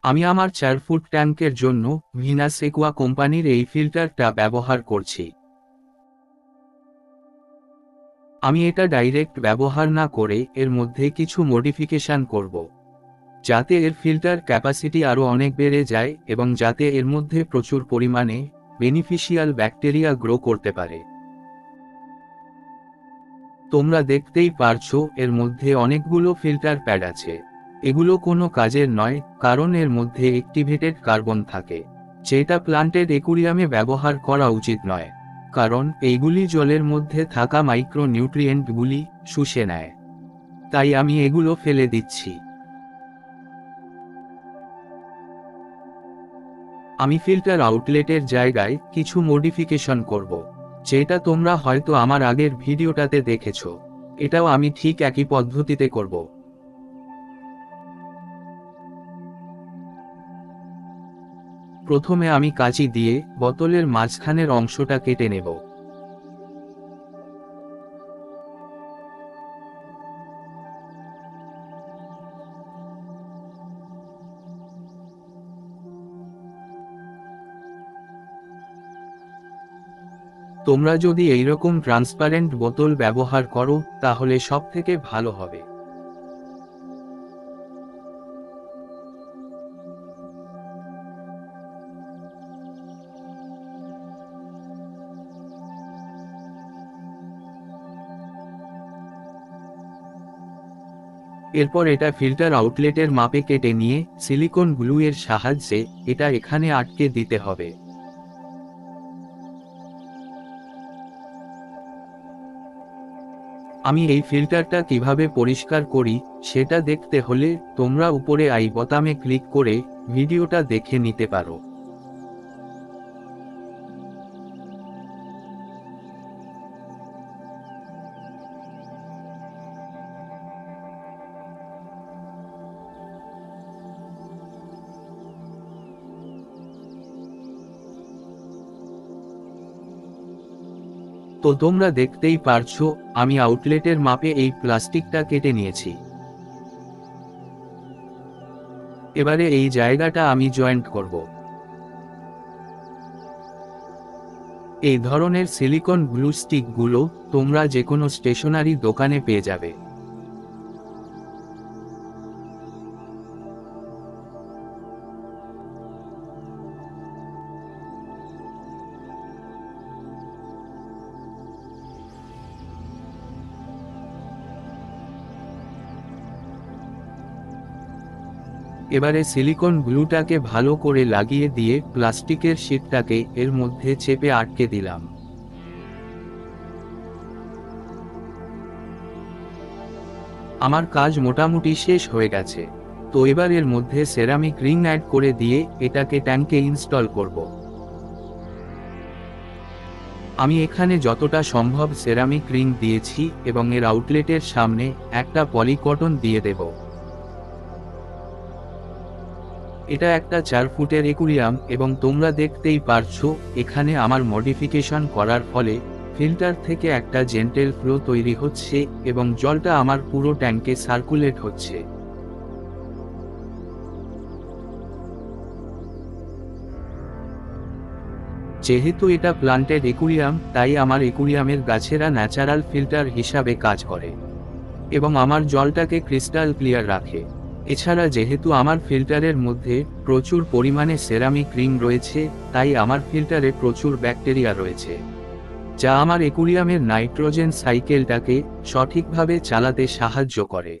আমি আমার 4 ফুট ট্যাঙ্কের জন্য ভিনাস একুয়া কোম্পানির এই ফিল্টারটা ব্যবহার করছি। আমি এটা ডাইরেক্ট ব্যবহার না করে এর মধ্যে কিছু মডিফিকেশন করব, যাতে এর ফিল্টার ক্যাপাসিটি আরও অনেক বেড়ে যায় এবং যাতে এর মধ্যে প্রচুর পরিমাণে বেনিফিশিয়াল ব্যাকটেরিয়া গ্রো করতে পারে। তোমরা দেখতেই পারছো এর মধ্যে অনেকগুলো ফিল্টার প্যাড আছে। এগুলো কোনো কাজের নয়, কারণ এর মধ্যে অ্যাক্টিভেটেড কার্বন থাকে, যেটা প্লান্টেড অ্যাকুরিয়ামে ব্যবহার করা উচিত নয়, কারণ এইগুলি জলের মধ্যে থাকা মাইক্রো নিউট্রিয়েন্টগুলি শুষে নেয়। তাই আমি এগুলো ফেলে দিচ্ছি। আমি ফিল্টার আউটলেটের জায়গায় কিছু মডিফিকেশন করব, যেটা তোমরা হয়তো আমার আগের ভিডিওটাতে দেখেছো। এটাও আমি ঠিক একই পদ্ধতিতে করব। প্রথমে আমি কাঁচি দিয়ে বোতলের মাঝখানের অংশটা কেটে নেব। তোমরা যদি এইরকম ট্রান্সপারেন্ট বোতল ব্যবহার করো তাহলে সবথেকে ভালো হবে। এরপর এটা ফিল্টার আউটলেটের মাপে কেটে নিয়ে সিলিকন গ্লু এর সাহায্যে এটা এখানে আটকে দিতে হবে। আমি এই ফিল্টারটা কিভাবে পরিষ্কার করি সেটা দেখতে হলে তোমরা উপরে আই বোতামে ক্লিক করে ভিডিওটা দেখে নিতে পারো। তো তোমরা দেখতেই পারছো আমি আউটলেটের মাপে এই প্লাস্টিকটা কেটে নিয়েছি। এবারে এই জায়গাটা আমি জয়েন্ট করব। এই ধরনের সিলিকন গ্লু স্টিকগুলো তোমরা যে কোনো স্টেশনারি দোকানে পেয়ে যাবে। এবারে সিলিকন গ্লুটাকে ভালো করে লাগিয়ে দিয়ে প্লাস্টিকের শীটটাকে এর মধ্যে চেপে আটকে দিলাম। আমার কাজ মোটামুটি শেষ হয়ে গেছে। তো এবার এর মধ্যে সেরামিক রিং অ্যাড করে দিয়ে এটাকে ট্যাঙ্কে ইনস্টল করব। আমি এখানে যতটা সম্ভব সেরামিক রিং দিয়েছি এবং এর আউটলেটের সামনে একটা পলিকটন দিয়ে দেব। এটা একটা 4 ফুটের অ্যাকুরিয়াম এবং তোমরা দেখতেই পারছো এখানে আমার মডিফিকেশন করার ফলে ফিল্টার থেকে একটা জেন্টেল ফ্লো তৈরি হচ্ছে এবং জলটা আমার পুরো ট্যাঙ্কে সার্কুলেট হচ্ছে। যেহেতু এটা প্লান্টেড অ্যাকুরিয়াম, তাই আমার অ্যাকুরিয়ামের গাছেরা ন্যাচারাল ফিল্টার হিসাবে কাজ করে এবং আমার জলটাকে ক্রিস্টাল ক্লিয়ার রাখে। এছাড়া যেহেতু আমার ফিল্টারের মধ্যে প্রচুর পরিমাণে সেরামিক রিং রয়েছে, তাই আমার ফিল্টারে প্রচুর ব্যাকটেরিয়া রয়েছে, যা আমার অ্যাকুরিয়ামের নাইট্রোজেন সাইকেলটাকে সঠিকভাবে চালাতে সাহায্য করে।